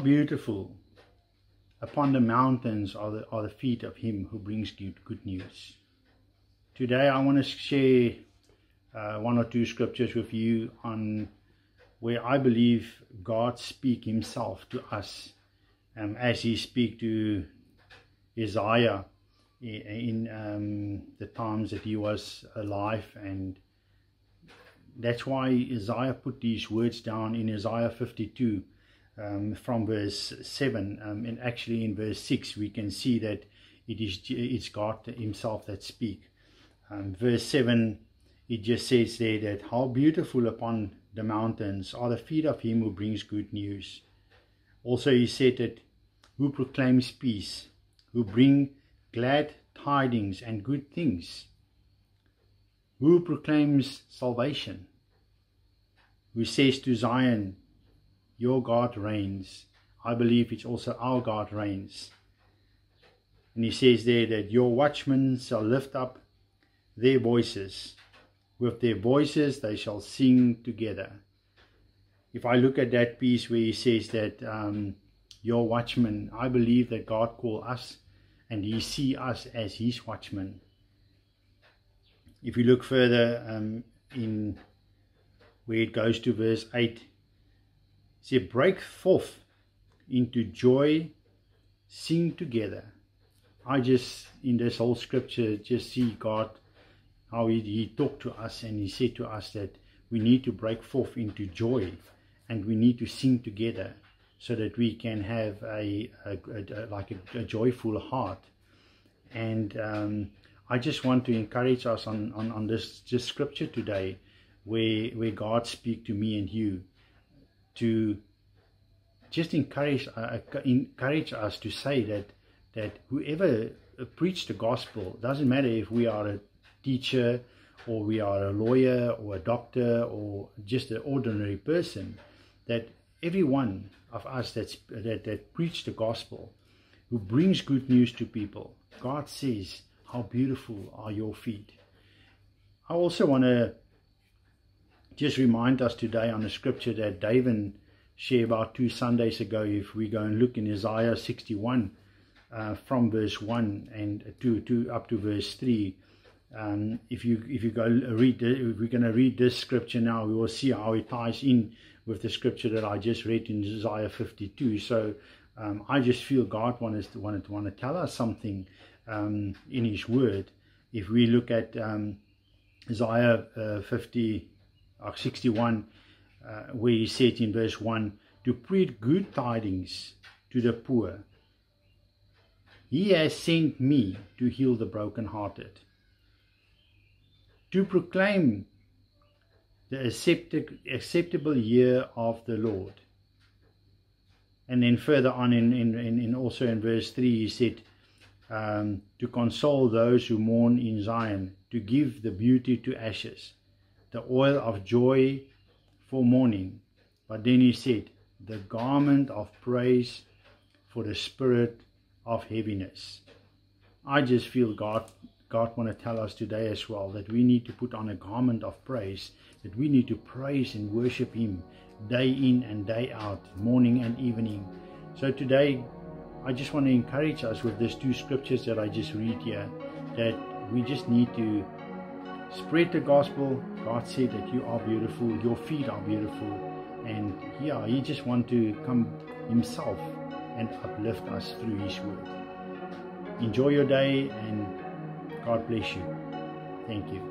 beautiful upon the mountains are the feet of him who brings good news. Today I want to share one or two scriptures with you on where I believe God speaks himself to us as he speak to Isaiah in the times that he was alive. And that's why Isaiah put these words down in Isaiah 52 from verse 7, and actually in verse 6 we can see that it's God himself that speaks. Verse 7, it just says there that how beautiful upon the mountains are the feet of him who brings good news. Also he said that who proclaims peace, who bring glad tidings and good things, who proclaims salvation, who says to Zion, your God reigns. I believe it's also our God reigns. And he says there that your watchmen shall lift up their voices. With their voices they shall sing together. If I look at that piece where he says that your watchmen, I believe that God called us and he see us as his watchmen. If you look further in where it goes to verse 8, it says, break forth into joy, sing together. I just, in this whole scripture, just see God, how he talked to us, and he said to us that we need to break forth into joy and we need to sing together so that we can have a joyful heart. And I just want to encourage us on this scripture today where God speaks to me and you, to just encourage us to say that whoever preach the gospel, doesn't matter if we are a teacher or we are a lawyer or a doctor or just an ordinary person, that every one of us that preach the gospel, who brings good news to people, God says, how beautiful are your feet. I also want to just remind us today on a scripture that David shared about 2 Sundays ago. If we go and look in Isaiah 61 from verse 1 and 2 up to verse 3, if you go read if we're going to read this scripture now, we will see how it ties in with the scripture that I just read in Isaiah 52. So I just feel God wanted to tell us something in his word. If we look at Isaiah 61, where he said in verse 1, to preach good tidings to the poor. He has sent me to heal the brokenhearted, to proclaim the acceptable year of the Lord. And then further on also in verse 3 he said, to console those who mourn in Zion, to give the beauty to ashes, the oil of joy for mourning. But then he said, the garment of praise for the spirit of heaviness. I just feel God want to tell us today as well that we need to put on a garment of praise, that we need to praise and worship him day in and day out, morning and evening. So today I just want to encourage us with these 2 scriptures that I just read here, that we just need to spread the gospel. God said that you are beautiful, your feet are beautiful, and yeah, he just wants to come himself and uplift us through his word. Enjoy your day and God bless you. Thank you.